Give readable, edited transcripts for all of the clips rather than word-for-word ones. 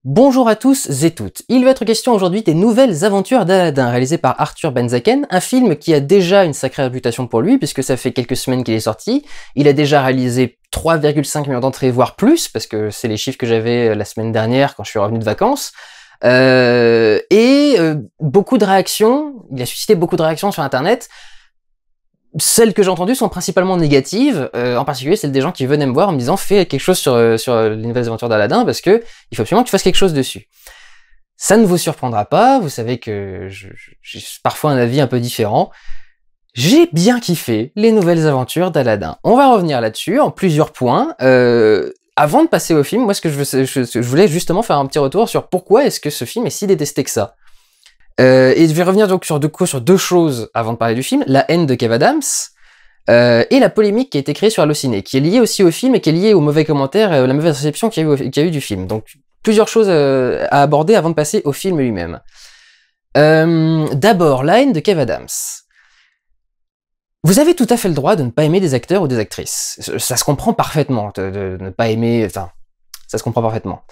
Bonjour à tous et toutes. Il va être question aujourd'hui des nouvelles aventures d'Aladin, réalisées par Arthur Benzaken, un film qui a déjà une sacrée réputation pour lui, puisque ça fait quelques semaines qu'il est sorti. Il a déjà réalisé 3,5 millions d'entrées, voire plus, parce que c'est les chiffres que j'avais la semaine dernière quand je suis revenu de vacances. Beaucoup de réactions, il a suscité beaucoup de réactions sur Internet. Celles que j'ai entendues sont principalement négatives, en particulier celles des gens qui venaient me voir en me disant « Fais quelque chose sur les nouvelles aventures d'Aladin parce que il faut absolument que tu fasses quelque chose dessus. » Ça ne vous surprendra pas, vous savez que j'ai parfois un avis un peu différent. J'ai bien kiffé les nouvelles aventures d'Aladin. On va revenir là-dessus en plusieurs points. Avant de passer au film, moi ce que je voulais justement faire un petit retour sur pourquoi est-ce que ce film est si détesté que ça. Et je vais revenir donc sur deux choses avant de parler du film, la haine de Kev Adams et la polémique qui a été créée sur Allociné, qui est liée aussi au film et qui est liée aux mauvais commentaires et à la mauvaise réception qu'il y a eu du film. Donc plusieurs choses à aborder avant de passer au film lui-même. D'abord, la haine de Kev Adams. Vous avez tout à fait le droit de ne pas aimer des acteurs ou des actrices. Ça se comprend parfaitement, de ne pas aimer... Enfin, ça se comprend parfaitement.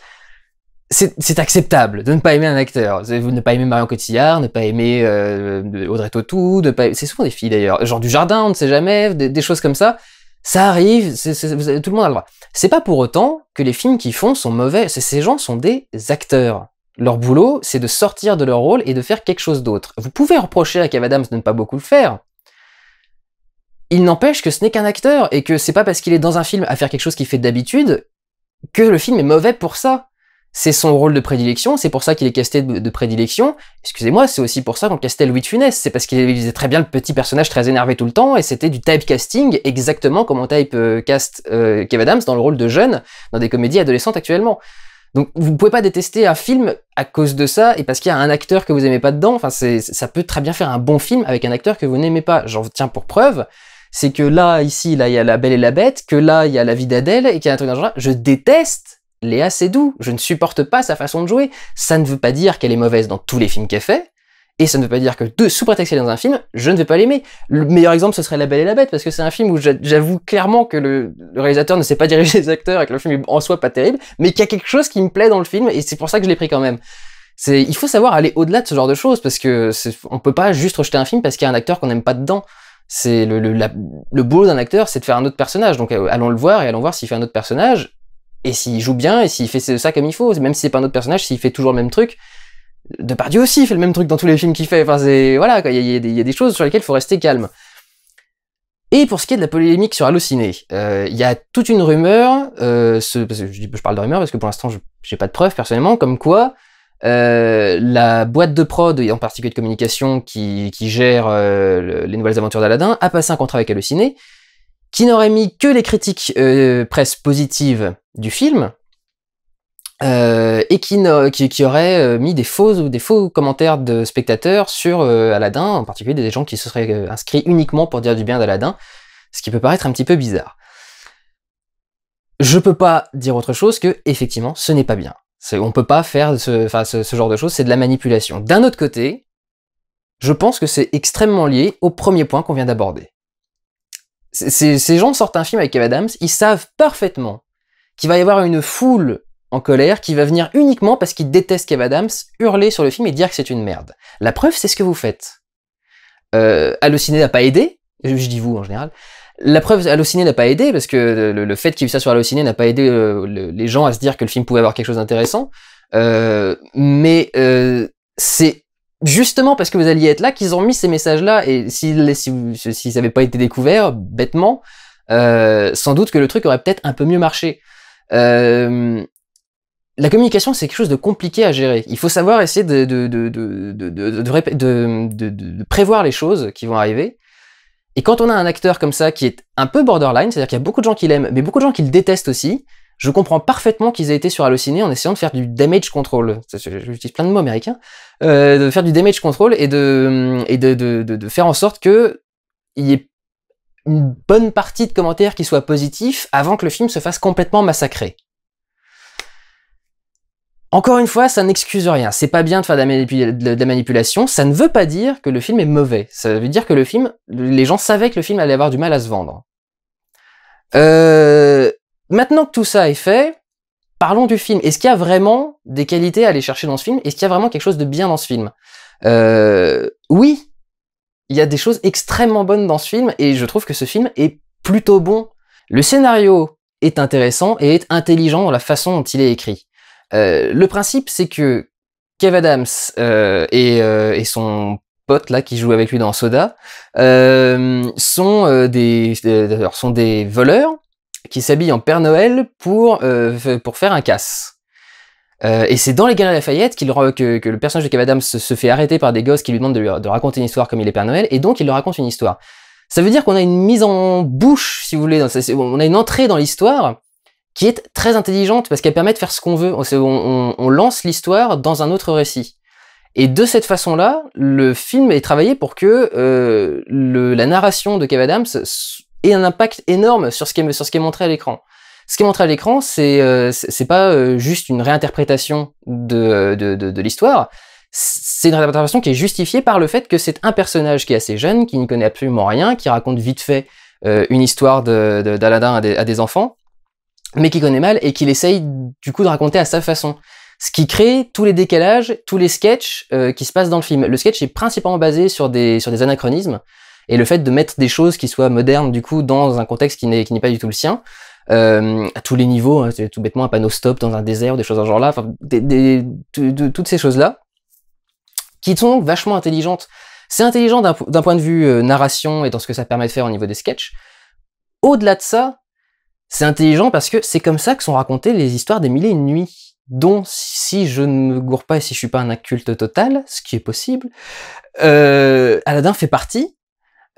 C'est acceptable de ne pas aimer un acteur. Ne pas aimer Marion Cotillard, ne pas aimer Audrey Tautou, c'est souvent des filles d'ailleurs. Genre du Jardin, on ne sait jamais, des choses comme ça. Ça arrive, tout le monde a le droit. C'est pas pour autant que les films qu'ils font sont mauvais. Ces gens sont des acteurs. Leur boulot, c'est de sortir de leur rôle et de faire quelque chose d'autre. Vous pouvez reprocher à Kev Adams de ne pas beaucoup le faire. Il n'empêche que ce n'est qu'un acteur et que c'est pas parce qu'il est dans un film à faire quelque chose qu'il fait d'habitude que le film est mauvais pour ça. C'est son rôle de prédilection, c'est pour ça qu'il est casté de prédilection. Excusez-moi, c'est aussi pour ça qu'on castait Louis de Funès. C'est parce qu'il faisait très bien le petit personnage très énervé tout le temps, et c'était du typecasting, exactement comme on typecast Kev Adams dans le rôle de jeune, dans des comédies adolescentes actuellement. Donc vous pouvez pas détester un film à cause de ça, et parce qu'il y a un acteur que vous aimez pas dedans. Enfin, ça peut très bien faire un bon film avec un acteur que vous n'aimez pas. J'en tiens pour preuve, c'est que là, ici, là, il y a La Belle et la Bête, que là, il y a La Vie d'Adèle, et qu'il y a un truc dans ce genre. Je déteste Léa Seydoux, je ne supporte pas sa façon de jouer. Ça ne veut pas dire qu'elle est mauvaise dans tous les films qu'elle fait, et ça ne veut pas dire que sous prétexte qu'elle est dans un film, je ne vais pas l'aimer. Le meilleur exemple, ce serait La Belle et la Bête, parce que c'est un film où j'avoue clairement que le réalisateur ne sait pas diriger les acteurs et que le film est en soi pas terrible, mais qu'il y a quelque chose qui me plaît dans le film, et c'est pour ça que je l'ai pris quand même. Il faut savoir aller au-delà de ce genre de choses, parce que on peut pas juste rejeter un film parce qu'il y a un acteur qu'on n'aime pas dedans. C'est le boulot d'un acteur, c'est de faire un autre personnage, donc allons le voir et allons voir s'il fait un autre personnage. Et s'il joue bien, et s'il fait ça comme il faut, même si c'est pas un autre personnage, s'il fait toujours le même truc. Depardieu aussi fait le même truc dans tous les films qu'il fait. Enfin, voilà, il y a des choses sur lesquelles il faut rester calme. Et pour ce qui est de la polémique sur Allociné, il y a toute une rumeur, parce que je parle de rumeur parce que pour l'instant j'ai pas de preuves personnellement, comme quoi la boîte de prod, et en particulier de communication, qui gère les nouvelles aventures d'Aladin, a passé un contrat avec Allociné, qui n'aurait mis que les critiques presse positives du film, et qui aurait mis des faux commentaires de spectateurs sur Aladin, en particulier des gens qui se seraient inscrits uniquement pour dire du bien d'Aladin, ce qui peut paraître un petit peu bizarre. Je peux pas dire autre chose que, effectivement, ce n'est pas bien. On peut pas faire ce genre de choses, c'est de la manipulation. D'un autre côté, je pense que c'est extrêmement lié au premier point qu'on vient d'aborder. Ces gens sortent un film avec Kev Adams, ils savent parfaitement qu'il va y avoir une foule en colère qui va venir uniquement parce qu'ils détestent Kev Adams, hurler sur le film et dire que c'est une merde. La preuve, c'est ce que vous faites. Allociné n'a pas aidé, je dis vous en général. La preuve, Allociné n'a pas aidé parce que le fait qu'il y ait eu ça sur Allociné n'a pas aidé les gens à se dire que le film pouvait avoir quelque chose d'intéressant. Mais c'est justement parce que vous alliez être là qu'ils ont mis ces messages-là, et s'ils n'avaient pas été découverts, bêtement, sans doute que le truc aurait peut-être un peu mieux marché. La communication, c'est quelque chose de compliqué à gérer. Il faut savoir essayer de prévoir les choses qui vont arriver. Et quand on a un acteur comme ça qui est un peu borderline, c'est-à-dire qu'il y a beaucoup de gens qui l'aiment, mais beaucoup de gens qui le détestent aussi, je comprends parfaitement qu'ils aient été sur Allociné en essayant de faire du damage control. J'utilise plein de mots américains. De faire du damage control et de faire en sorte que il y ait une bonne partie de commentaires qui soient positifs avant que le film se fasse complètement massacrer. Encore une fois, ça n'excuse rien. C'est pas bien de faire de la manipulation. Ça ne veut pas dire que le film est mauvais. Ça veut dire que le film, les gens savaient que le film allait avoir du mal à se vendre. Maintenant que tout ça est fait, parlons du film. Est-ce qu'il y a vraiment des qualités à aller chercher dans ce film? Est-ce qu'il y a vraiment quelque chose de bien dans ce film? Oui, il y a des choses extrêmement bonnes dans ce film, et je trouve que ce film est plutôt bon. Le scénario est intéressant et est intelligent dans la façon dont il est écrit. Le principe, c'est que Kev Adams et son pote là qui joue avec lui dans Soda sont des voleurs qui s'habillent en Père Noël pour faire un casse. Et c'est dans les Galeries Lafayette que le personnage de Kev Adams se fait arrêter par des gosses qui lui demandent de raconter une histoire comme il est Père Noël, et donc il leur raconte une histoire. Ça veut dire qu'on a une mise en bouche, si vous voulez, on a une entrée dans l'histoire qui est très intelligente parce qu'elle permet de faire ce qu'on veut. On lance l'histoire dans un autre récit. Et de cette façon-là, le film est travaillé pour que la narration de Kev Adams ait un impact énorme sur ce qui est montré à l'écran. Ce qui est montré à l'écran, c'est pas juste une réinterprétation de l'histoire. C'est une réinterprétation qui est justifiée par le fait que c'est un personnage qui est assez jeune, qui ne connaît absolument rien, qui raconte vite fait une histoire d'Aladin à des enfants, mais qui connaît mal et qu'il essaye du coup de raconter à sa façon. Ce qui crée tous les décalages, tous les sketchs qui se passent dans le film. Le sketch est principalement basé sur des anachronismes, et le fait de mettre des choses qui soient modernes du coup dans un contexte qui n'est pas du tout le sien, à tous les niveaux, hein, tout bêtement un panneau stop dans un désert, des choses dans ce genre-là, enfin, toutes ces choses-là, qui sont vachement intelligentes. C'est intelligent d'un point de vue narration et dans ce que ça permet de faire au niveau des sketchs. Au-delà de ça, c'est intelligent parce que c'est comme ça que sont racontées les histoires des Mille et une nuits, dont, si je ne me gourre pas et si je suis pas un inculte total, ce qui est possible, Aladdin fait partie.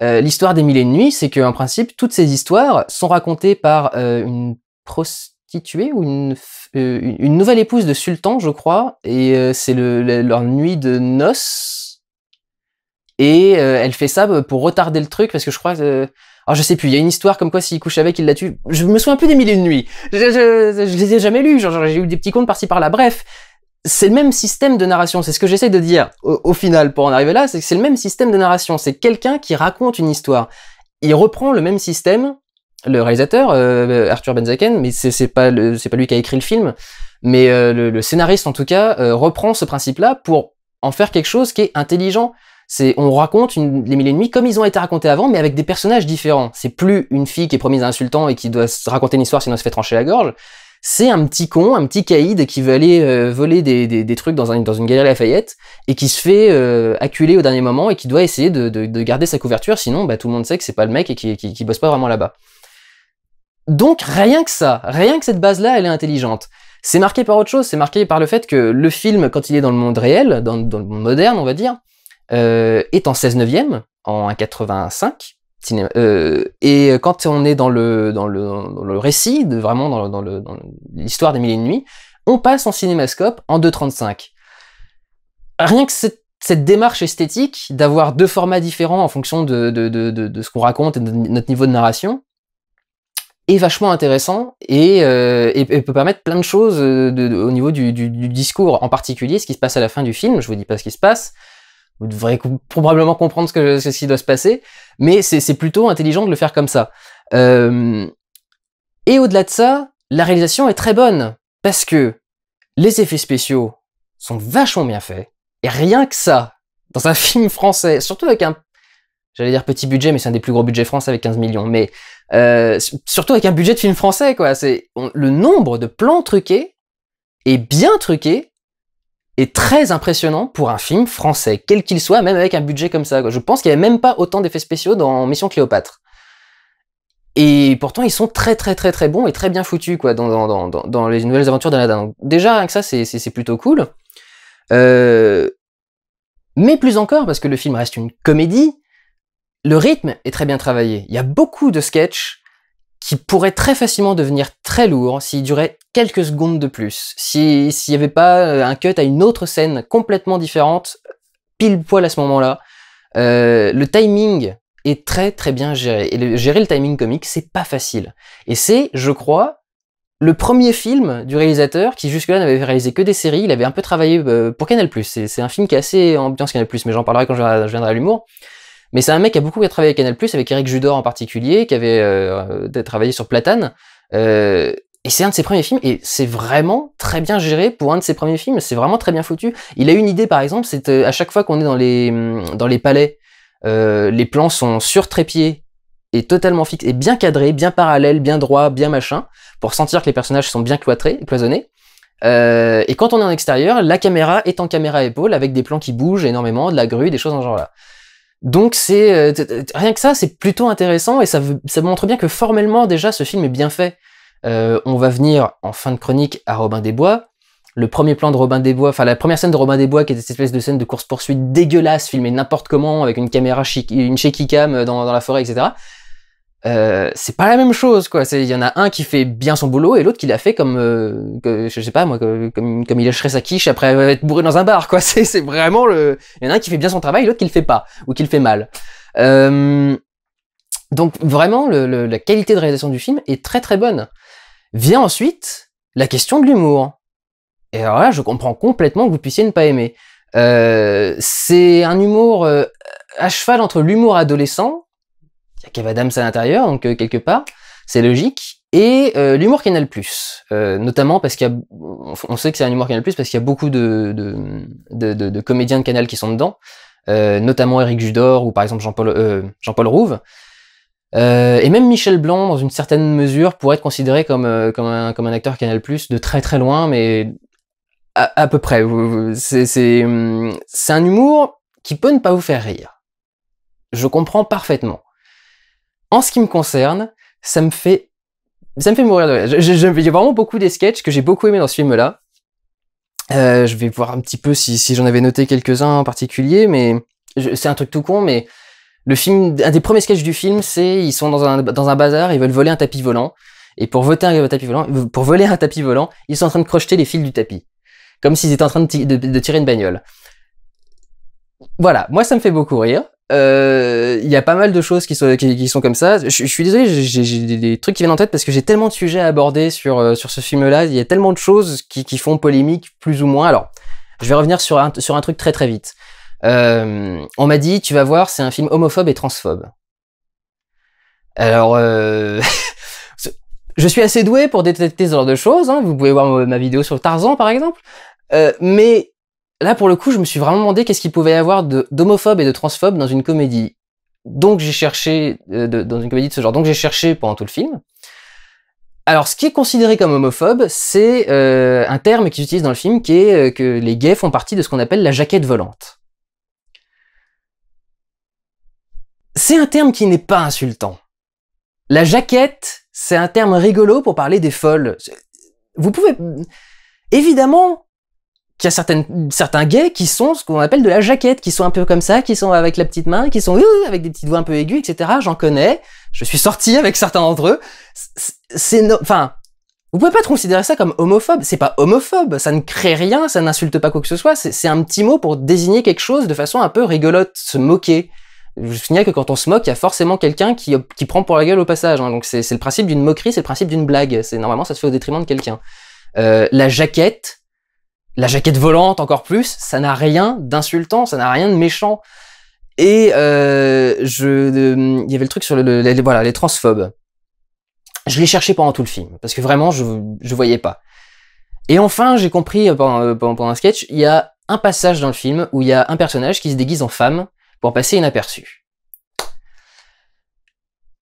L'histoire des Mille et une nuits, c'est qu'en principe, toutes ces histoires sont racontées par une prostituée ou une nouvelle épouse de sultan, je crois, et c'est leur nuit de noces, et elle fait ça pour retarder le truc, parce que je crois que... alors je sais plus, il y a une histoire comme quoi s'il couche avec, il la tue. Je me souviens plus des Mille et une nuits. Je les ai jamais lus, genre j'ai eu des petits contes par-ci par-là. Bref, c'est le même système de narration. C'est ce que j'essaie de dire au final pour en arriver là, c'est que c'est le même système de narration. C'est quelqu'un qui raconte une histoire. Il reprend le même système, le réalisateur, Arthur Benzaken, mais c'est pas lui qui a écrit le film, mais le scénariste en tout cas reprend ce principe-là pour en faire quelque chose qui est intelligent. On raconte les Mille et une nuits comme ils ont été racontés avant, mais avec des personnages différents. C'est plus une fille qui est promise à un sultan et qui doit se raconter une histoire sinon elle se fait trancher la gorge. C'est un petit con, un petit caïd qui veut aller voler des trucs dans une galerie Lafayette et qui se fait acculer au dernier moment et qui doit essayer de garder sa couverture, sinon bah, tout le monde sait que c'est pas le mec et qui bosse pas vraiment là-bas. Donc rien que ça, rien que cette base-là, elle est intelligente. C'est marqué par autre chose, c'est marqué par le fait que le film, quand il est dans le monde réel, dans le monde moderne, on va dire, est en 16/9, en 1,85, et quand on est dans le récit, vraiment dans l'histoire des Mille et une nuits, on passe en cinémascope en 2,35. Rien que cette démarche esthétique, d'avoir deux formats différents en fonction de ce qu'on raconte et de notre niveau de narration, est vachement intéressant et peut permettre plein de choses au niveau du discours, en particulier ce qui se passe à la fin du film. Je vous dis pas ce qui se passe, vous devrez probablement comprendre ce qui doit se passer, mais c'est plutôt intelligent de le faire comme ça. Et au-delà de ça, la réalisation est très bonne, parce que les effets spéciaux sont vachement bien faits, et rien que ça, dans un film français, surtout avec j'allais dire petit budget, mais c'est un des plus gros budgets français avec 15 millions, mais surtout avec un budget de film français, quoi. Le nombre de plans truqués est bien truqué, est très impressionnant pour un film français, quel qu'il soit, même avec un budget comme ça, quoi. Je pense qu'il n'y avait même pas autant d'effets spéciaux dans Mission Cléopâtre. Et pourtant, ils sont très très très très bons et très bien foutus, quoi, dans les nouvelles aventures d'Aladin. Déjà, rien que ça, c'est plutôt cool. Mais plus encore, parce que le film reste une comédie, le rythme est très bien travaillé. Il y a beaucoup de sketchs qui pourraient très facilement devenir très lourds s'ils duraient quelques secondes de plus. S'il n'y avait pas un cut à une autre scène complètement différente, pile poil à ce moment-là. Le timing est très très bien géré. Et gérer le timing comique, c'est pas facile. Et c'est, je crois, le premier film du réalisateur qui jusque-là n'avait réalisé que des séries. Il avait un peu travaillé pour Canal+. C'est un film qui est assez ambiance Canal+, mais j'en parlerai quand je viendrai à l'humour. Mais c'est un mec qui a beaucoup travaillé avec Canal+, avec Eric Judor en particulier, qui avait travaillé sur Platane. Et Et c'est un de ses premiers films, et c'est vraiment très bien géré pour un de ses premiers films, c'est vraiment très bien foutu. Il a une idée, par exemple, c'est à chaque fois qu'on est dans les palais, les plans sont sur trépied et totalement fixes, et bien cadrés, bien parallèles, bien droits, bien machin, pour sentir que les personnages sont bien cloisonnés. Et quand on est en extérieur, la caméra est en caméra épaule, avec des plans qui bougent énormément, de la grue, des choses dans ce genre-là. Donc c'est rien que ça, c'est plutôt intéressant, et ça montre bien que formellement, déjà, ce film est bien fait. On va venir en fin de chronique à Robin des Bois. Le premier plan de Robin des Bois, enfin la première scène de Robin des Bois, qui était cette espèce de scène de course-poursuite dégueulasse, filmée n'importe comment, avec une caméra une shaky cam dans la forêt, etc. C'est pas la même chose, quoi. Il y en a un qui fait bien son boulot et l'autre qui l'a fait comme, je sais pas moi, comme il lâcherait sa quiche après être bourré dans un bar, quoi. C'est vraiment il y en a un qui fait bien son travail et l'autre qui le fait pas, ou qui le fait mal. Donc vraiment, la qualité de réalisation du film est très très bonne. Vient ensuite la question de l'humour. Et alors là, je comprends complètement que vous puissiez ne pas aimer. C'est un humour à cheval entre l'humour adolescent, il y a Kev Adams à l'intérieur, donc quelque part, c'est logique, et l'humour Canal+. Notamment parce qu'il y a, on sait que c'est un humour Canal+, parce qu'il y a beaucoup de comédiens de Canal qui sont dedans, notamment Éric Judor ou par exemple Jean-Paul Rouve. Et même Michel Blanc, dans une certaine mesure, pourrait être considéré comme un acteur Canal+, de très très loin, mais à peu près. C'est un humour qui peut ne pas vous faire rire. Je comprends parfaitement. En ce qui me concerne, ça me fait mourir de rire. Il y a vraiment beaucoup des sketchs que j'ai beaucoup aimé dans ce film-là. Je vais voir un petit peu si j'en avais noté quelques-uns en particulier, mais c'est un truc tout con, mais le film, un des premiers sketchs du film, c'est ils sont dans un bazar, ils veulent voler un tapis volant, et pour voler un tapis volant, ils sont en train de crocheter les fils du tapis, comme s'ils étaient en train de tirer une bagnole. Voilà, moi ça me fait beaucoup rire. Il y a pas mal de choses qui sont comme ça. Je suis désolé, j'ai des trucs qui viennent en tête parce que j'ai tellement de sujets à aborder sur ce film-là. Il y a tellement de choses qui font polémique, plus ou moins. Alors, je vais revenir sur un truc très très vite. On m'a dit, tu vas voir, c'est un film homophobe et transphobe. Alors, je suis assez doué pour détecter ce genre de choses. Hein. Vous pouvez voir ma vidéo sur Tarzan, par exemple. Mais là, pour le coup, je me suis vraiment demandé qu'est-ce qu'il pouvait y avoir d'homophobe et de transphobe dans une comédie. Donc j'ai cherché, dans une comédie de ce genre, donc j'ai cherché pendant tout le film. Alors, ce qui est considéré comme homophobe, c'est un terme qu'ils utilisent dans le film, qui est que les gays font partie de ce qu'on appelle la jaquette volante. C'est un terme qui n'est pas insultant. La jaquette, c'est un terme rigolo pour parler des folles. Vous pouvez... Évidemment qu'il y a certains gays qui sont ce qu'on appelle de la jaquette, qui sont un peu comme ça, qui sont avec la petite main, qui sont avec des petites voix un peu aiguës, etc. J'en connais. Je suis sorti avec certains d'entre eux. Enfin, vous pouvez pas considérer ça comme homophobe. C'est pas homophobe. Ça ne crée rien, ça n'insulte pas quoi que ce soit. C'est un petit mot pour désigner quelque chose de façon un peu rigolote, se moquer. Je signale que quand on se moque, il y a forcément quelqu'un qui prend pour la gueule au passage. Hein. Donc c'est le principe d'une moquerie, c'est le principe d'une blague. Normalement, ça se fait au détriment de quelqu'un. La jaquette volante encore plus, ça n'a rien d'insultant, ça n'a rien de méchant. Et il y avait le truc sur les transphobes. Je l'ai cherché pendant tout le film, parce que vraiment, je voyais pas. Et enfin, j'ai compris pendant un sketch, il y a un passage dans le film où il y a un personnage qui se déguise en femme pour passer inaperçu.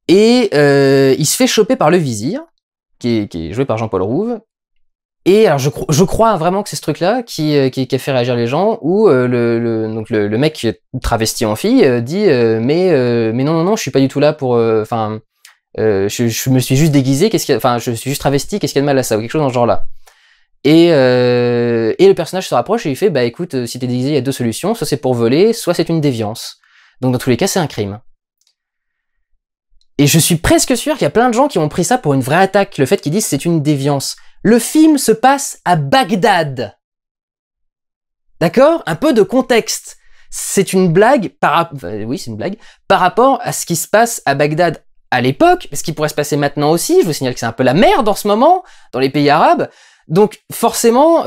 Et il se fait choper par le vizir, qui est joué par Jean-Paul Rouve. Et alors je crois vraiment que c'est ce truc-là qui a fait réagir les gens, où donc le mec qui est travesti en fille dit mais non, je suis pas du tout là pour je me suis juste déguisé, je suis juste travesti, qu'est-ce qu'il y a de mal à ça, ou quelque chose dans ce genre-là. Et le personnage se rapproche et il fait bah écoute, si t'es déguisé, il y a deux solutions, soit c'est pour voler, soit c'est une déviance. Donc dans tous les cas, c'est un crime. Et je suis presque sûr qu'il y a plein de gens qui ont pris ça pour une vraie attaque, le fait qu'ils disent c'est une déviance. Le film se passe à Bagdad. D'accord ? Un peu de contexte. C'est une blague oui, c'est une blague par rapport à ce qui se passe à Bagdad à l'époque, ce qui pourrait se passer maintenant aussi. Je vous signale que c'est un peu la merde en ce moment dans les pays arabes. Donc forcément,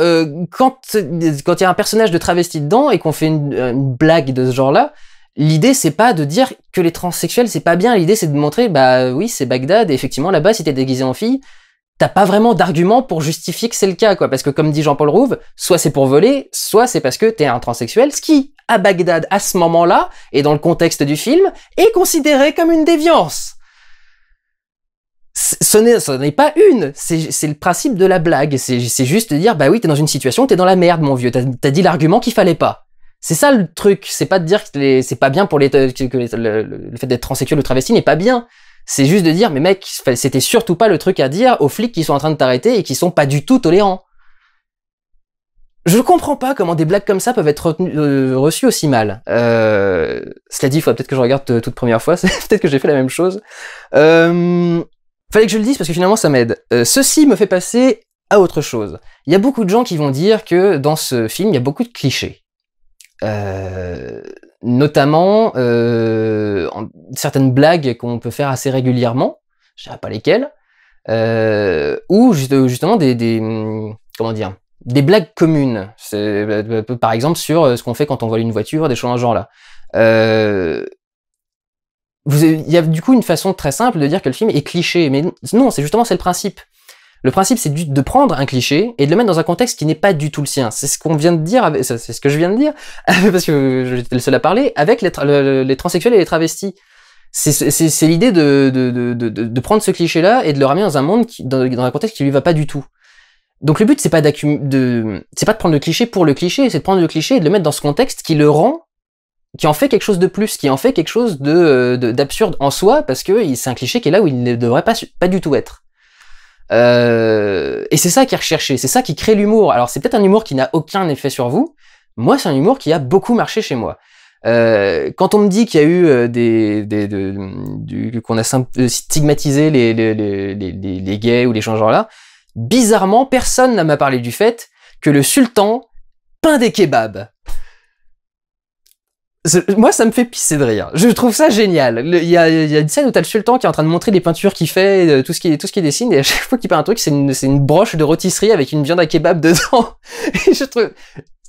quand il y a un personnage de travesti dedans et qu'on fait une blague de ce genre-là, l'idée c'est pas de dire que les transsexuels c'est pas bien. L'idée c'est de montrer bah oui c'est Bagdad et effectivement là-bas si t'es déguisé en fille, t'as pas vraiment d'argument pour justifier que c'est le cas, quoi. Parce que comme dit Jean-Paul Rouve, soit c'est pour voler, soit c'est parce que t'es un transsexuel, ce qui, à Bagdad, à ce moment-là, et dans le contexte du film, est considéré comme une déviance. Ce n'est pas une, c'est le principe de la blague. C'est juste de dire, bah oui, t'es dans une situation, t'es dans la merde, mon vieux. T'as dit l'argument qu'il fallait pas. C'est ça le truc. C'est pas de dire que c'est pas bien pour le fait d'être transsexuel ou travesti n'est pas bien. C'est juste de dire, mais mec, c'était surtout pas le truc à dire aux flics qui sont en train de t'arrêter et qui sont pas du tout tolérants. Je comprends pas comment des blagues comme ça peuvent être reçues aussi mal. Cela dit, il faudrait peut-être que je regarde toute première fois. Peut-être que j'ai fait la même chose. Fallait que je le dise parce que finalement ça m'aide. Ceci me fait passer à autre chose. Il y a beaucoup de gens qui vont dire que dans ce film, il y a beaucoup de clichés. Notamment certaines blagues qu'on peut faire assez régulièrement, je dirais pas lesquelles, ou justement comment dire, des blagues communes. Par exemple sur ce qu'on fait quand on vole une voiture, des choses dans ce genre-là. Il y a du coup une façon très simple de dire que le film est cliché, mais non, c'est justement le principe. Le principe, c'est de prendre un cliché et de le mettre dans un contexte qui n'est pas du tout le sien. C'est ce qu'on vient de dire, c'est ce que je viens de dire, parce que j'étais le seul à parler, avec les transsexuels et les travestis. C'est l'idée de prendre ce cliché-là et de le ramener dans un monde, dans un contexte qui lui va pas du tout. Donc le but, c'est pas de prendre le cliché pour le cliché, c'est de prendre le cliché et de le mettre dans ce contexte qui le rend, qui en fait quelque chose de plus, qui en fait quelque chose d'absurde en soi, parce que c'est un cliché qui est là où il ne devrait pas du tout être. Et c'est ça qui est recherché, c'est ça qui crée l'humour. Alors c'est peut-être un humour qui n'a aucun effet sur vous. Moi, c'est un humour qui a beaucoup marché chez moi. Quand on me dit qu'il y a eu qu'on a stigmatisé les gays ou les gens genre là, bizarrement, personne ne m'a parlé du fait que le sultan peint des kebabs. Moi, ça me fait pisser de rire. Je trouve ça génial. Il y a une scène où t'as le sultan qui est en train de montrer les peintures qu'il fait, tout ce qu'il dessine, et à chaque fois qu'il peint un truc, c'est une broche de rôtisserie avec une viande à kebab dedans. Et je trouve,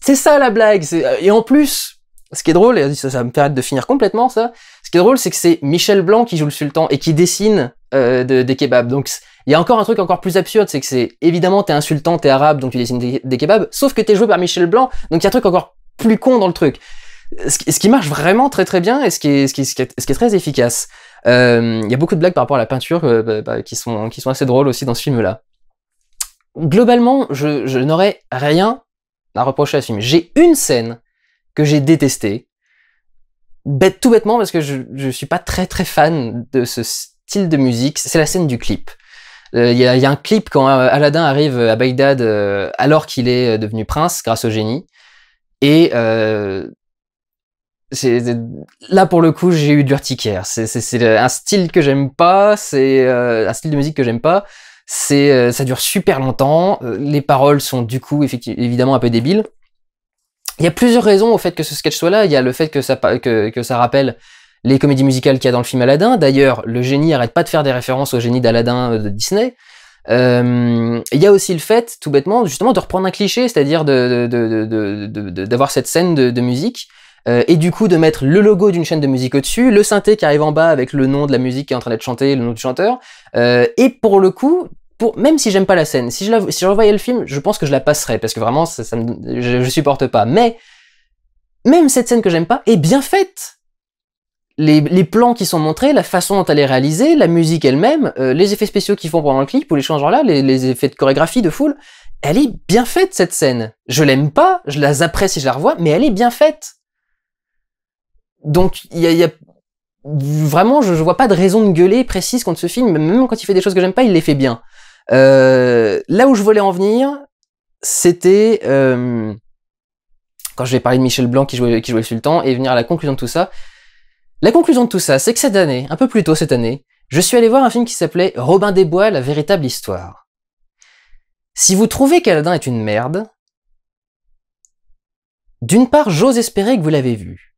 c'est ça la blague. Et en plus, ce qui est drôle, et ça me permet de finir complètement ça. Ce qui est drôle, c'est que c'est Michel Blanc qui joue le sultan et qui dessine des kebabs. Donc il y a encore un truc encore plus absurde, c'est que c'est évidemment t'es un sultan, t'es arabe, donc tu dessines des kebabs, sauf que t'es joué par Michel Blanc, donc il y a un truc encore plus con dans le truc. Ce qui marche vraiment très très bien et ce qui est très efficace. Il y a beaucoup de blagues par rapport à la peinture qui sont assez drôles aussi dans ce film-là. Globalement, je n'aurais rien à reprocher à ce film. J'ai une scène que j'ai détestée, tout bêtement parce que je suis pas très très fan de ce style de musique. C'est la scène du clip. Il y a un clip quand Aladdin arrive à Bagdad alors qu'il est devenu prince grâce au génie. Et là pour le coup j'ai eu du urticaire. C'est un style que j'aime pas, c'est un style de musique que j'aime pas. Ça dure super longtemps, les paroles sont du coup évidemment un peu débiles. Il y a plusieurs raisons au fait que ce sketch soit là. Il y a le fait que ça rappelle les comédies musicales qu'il y a dans le film Aladdin. D'ailleurs, le génie arrête pas de faire des références au génie d'Aladdin de Disney. Il y a aussi le fait, tout bêtement, justement, de reprendre un cliché, c'est-à-dire d'avoir cette scène de musique, et du coup de mettre le logo d'une chaîne de musique au-dessus, le synthé qui arrive en bas avec le nom de la musique qui est en train d'être chantée, le nom du chanteur, et pour le coup, même si j'aime pas la scène, si je revoyais le film, je pense que je la passerais, parce que vraiment, je supporte pas. Mais, même cette scène que j'aime pas est bien faite. Les plans qui sont montrés, la façon dont elle est réalisée, la musique elle-même, les effets spéciaux qu'ils font pendant le clip, ou les changements là, les effets de chorégraphie, de foule, elle est bien faite cette scène. Je l'aime pas, je la zapperais si je la revois, mais elle est bien faite. Donc, vraiment, je vois pas de raison de gueuler précise contre ce film, même quand il fait des choses que j'aime pas, il les fait bien. Là où je voulais en venir, c'était quand je vais parler de Michel Blanc qui jouait le sultan, et venir à la conclusion de tout ça. La conclusion de tout ça, c'est que cette année, un peu plus tôt cette année, je suis allé voir un film qui s'appelait Robin des Bois, la véritable histoire. Si vous trouvez qu'Aladin est une merde, d'une part, j'ose espérer que vous l'avez vu.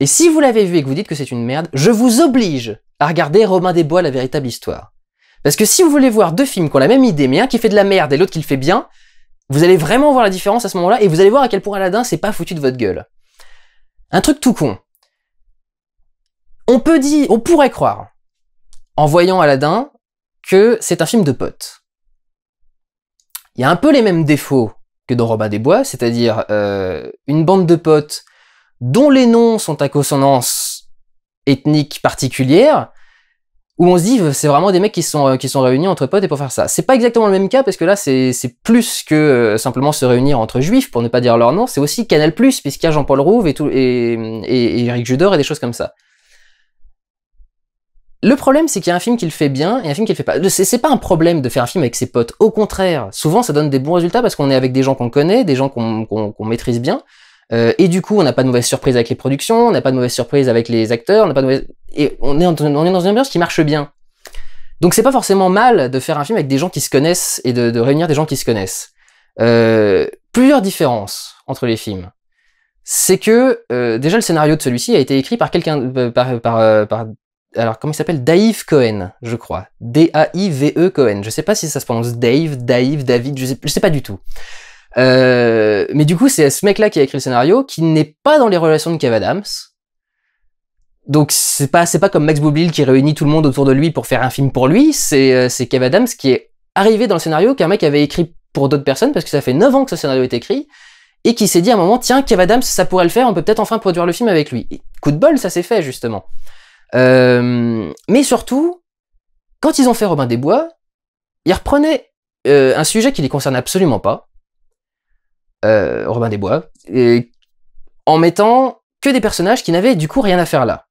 Et si vous l'avez vu et que vous dites que c'est une merde, je vous oblige à regarder Robin des Bois, la véritable histoire. Parce que si vous voulez voir deux films qui ont la même idée, mais un qui fait de la merde et l'autre qui le fait bien, vous allez vraiment voir la différence à ce moment-là, et vous allez voir à quel point Aladin c'est pas foutu de votre gueule. Un truc tout con. On pourrait croire, en voyant Aladin, que c'est un film de potes. Il y a un peu les mêmes défauts que dans Robin des Bois, c'est-à-dire une bande de potes dont les noms sont à consonance ethnique particulière, où on se dit c'est vraiment des mecs qui sont réunis entre potes et pour faire ça. C'est pas exactement le même cas parce que là c'est plus que simplement se réunir entre juifs pour ne pas dire leur nom, c'est aussi Canal+, puisqu'il y a Jean-Paul Rouve et Éric Judor et des choses comme ça. Le problème, c'est qu'il y a un film qui le fait bien et un film qui le fait pas. C'est pas un problème de faire un film avec ses potes. Au contraire, souvent ça donne des bons résultats parce qu'on est avec des gens qu'on connaît, des gens qu'on maîtrise bien. Et du coup, on n'a pas de mauvaise surprise avec les productions, on n'a pas de mauvaise surprise avec les acteurs, on n'a pas de mauvaise... Et on est dans une ambiance qui marche bien. Donc c'est pas forcément mal de faire un film avec des gens qui se connaissent et de réunir des gens qui se connaissent. Plusieurs différences entre les films. C'est que déjà le scénario de celui-ci a été écrit par quelqu'un alors comment il s'appelle, Dave Cohen, je crois. D-A-I-V-E Cohen. Je sais pas si ça se prononce Dave, David, je sais pas du tout. Mais du coup, c'est ce mec-là qui a écrit le scénario, qui n'est pas dans les relations de Kev Adams. Donc c'est pas comme Max Boublil qui réunit tout le monde autour de lui pour faire un film pour lui. C'est Kev Adams qui est arrivé dans le scénario qu'un mec avait écrit pour d'autres personnes parce que ça fait 9 ans que ce scénario est écrit et qui s'est dit à un moment tiens Kev Adams ça pourrait le faire, on peut peut-être enfin produire le film avec lui. Et coup de bol, ça s'est fait justement. Mais surtout, quand ils ont fait Robin des Bois, ils reprenaient un sujet qui les concerne absolument pas, Robin des Bois, en mettant que des personnages qui n'avaient du coup rien à faire là.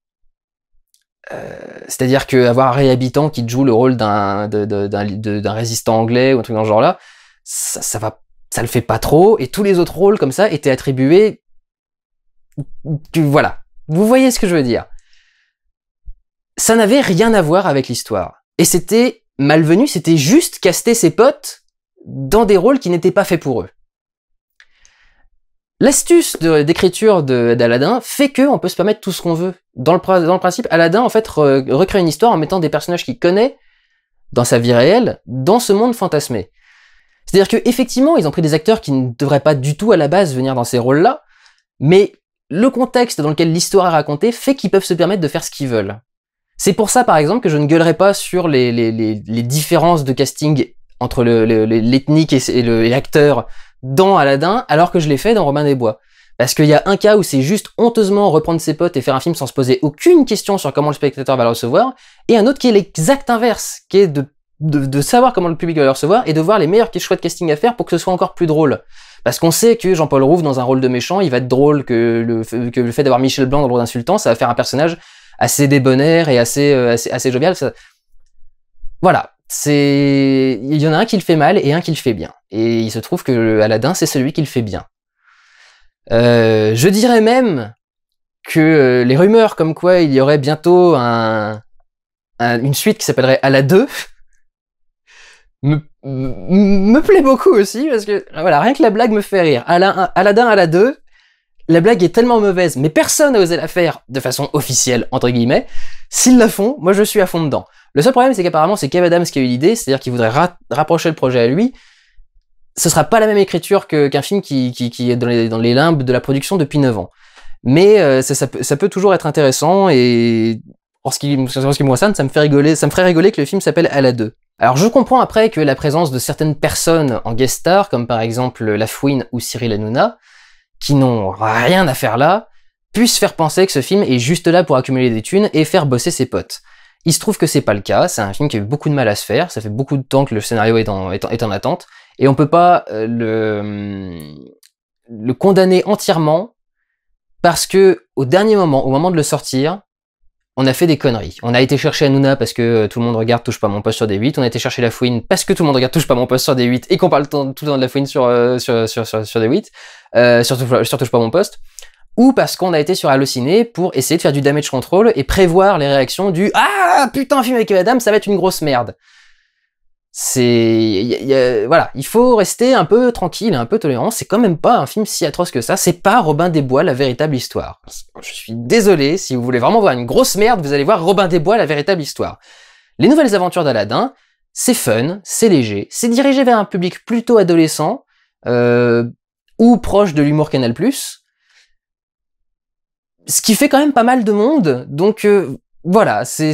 C'est-à-dire qu'avoir Ray Habitant qui joue le rôle d'un résistant anglais ou un truc dans ce genre-là, ça le fait pas trop, et tous les autres rôles comme ça étaient attribués... Voilà. Vous voyez ce que je veux dire. Ça n'avait rien à voir avec l'histoire. Et c'était malvenu, c'était juste caster ses potes dans des rôles qui n'étaient pas faits pour eux. L'astuce d'écriture d'Aladin fait qu'on peut se permettre tout ce qu'on veut. Dans le principe, Aladin, en fait, recrée une histoire en mettant des personnages qu'il connaît dans sa vie réelle, dans ce monde fantasmé. C'est-à-dire qu'effectivement, ils ont pris des acteurs qui ne devraient pas du tout à la base venir dans ces rôles-là, mais le contexte dans lequel l'histoire est racontée fait qu'ils peuvent se permettre de faire ce qu'ils veulent. C'est pour ça, par exemple, que je ne gueulerai pas sur les différences de casting entre l'ethnique et l'acteur dans Aladin, alors que je l'ai fait dans Robin des Bois. Parce qu'il y a un cas où c'est juste honteusement reprendre ses potes et faire un film sans se poser aucune question sur comment le spectateur va le recevoir, et un autre qui est l'exact inverse, qui est de savoir comment le public va le recevoir et de voir les meilleurs choix de casting à faire pour que ce soit encore plus drôle. Parce qu'on sait que Jean-Paul Rouve, dans un rôle de méchant, il va être drôle, que le fait d'avoir Michel Blanc dans le rôle d'insultant, ça va faire un personnage assez débonnaire et assez jovial. Ça... Voilà. Il y en a un qui le fait mal et un qui le fait bien. Et il se trouve que Aladin, c'est celui qui le fait bien. Je dirais même que les rumeurs comme quoi il y aurait bientôt une suite qui s'appellerait Ala 2 me plaît beaucoup aussi, parce que voilà, rien que la blague me fait rire. Aladin Ala 2, la blague est tellement mauvaise, mais personne n'a osé la faire de façon officielle, entre guillemets. S'ils la font, moi je suis à fond dedans. Le seul problème, c'est qu'apparemment c'est Kev Adams qui a eu l'idée, c'est-à-dire qu'il voudrait rapprocher le projet à lui. Ce sera pas la même écriture qu'un film qui est dans les limbes de la production depuis 9 ans. Mais ça peut toujours être intéressant, et en ce qui me concerne, ça me ferait rigoler que le film s'appelle Ala 2. Alors je comprends après que la présence de certaines personnes en guest star, comme par exemple Lafouine ou Cyril Hanouna, qui n'ont rien à faire là, puissent faire penser que ce film est juste là pour accumuler des thunes et faire bosser ses potes. Il se trouve que c'est pas le cas, c'est un film qui a eu beaucoup de mal à se faire, ça fait beaucoup de temps que le scénario est en attente, et on peut pas le condamner entièrement parce que au dernier moment, au moment de le sortir, on a fait des conneries. On a été chercher Hanouna parce que tout le monde regarde Touche pas mon poste sur D8, on a été chercher Lafouine parce que tout le monde regarde Touche pas mon poste sur D8 et qu'on parle tout le temps de Lafouine sur D8, sur Touche pas mon poste, ou parce qu'on a été sur Allociné pour essayer de faire du damage control et prévoir les réactions du « Ah, putain, un film avec Adam, ça va être une grosse merde ». Voilà, il faut rester un peu tranquille, un peu tolérant, c'est quand même pas un film si atroce que ça, c'est pas Robin des Bois, la véritable histoire. Je suis désolé, si vous voulez vraiment voir une grosse merde, vous allez voir Robin des Bois, la véritable histoire. Les nouvelles aventures d'Aladin, c'est fun, c'est léger, c'est dirigé vers un public plutôt adolescent, ou proche de l'humour Canal+, ce qui fait quand même pas mal de monde, donc voilà, c'est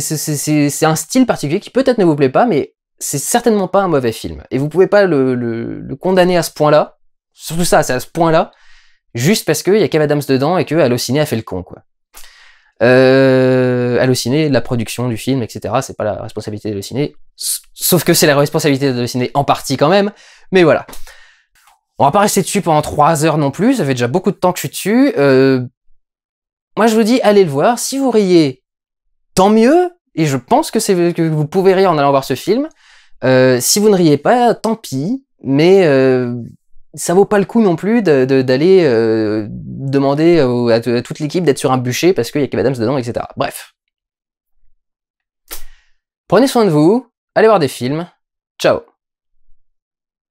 un style particulier qui peut-être ne vous plaît pas, mais c'est certainement pas un mauvais film. Et vous pouvez pas le condamner à ce point-là, surtout ça, c'est à ce point-là, juste parce qu'il y a Kev Adams dedans et que Allociné a fait le con, quoi. Allociné, la production du film, etc., c'est pas la responsabilité d'Allociné, sauf que c'est la responsabilité d'Allociné en partie quand même, mais voilà. On va pas rester dessus pendant 3 heures non plus, ça fait déjà beaucoup de temps que je suis dessus. Moi je vous dis, allez le voir, si vous riez, tant mieux, et je pense que vous pouvez rire en allant voir ce film. Si vous ne riez pas, tant pis, mais ça vaut pas le coup non plus d'aller demander à toute l'équipe d'être sur un bûcher parce qu'il y a Kev Adams dedans, etc. Bref. Prenez soin de vous, allez voir des films, ciao.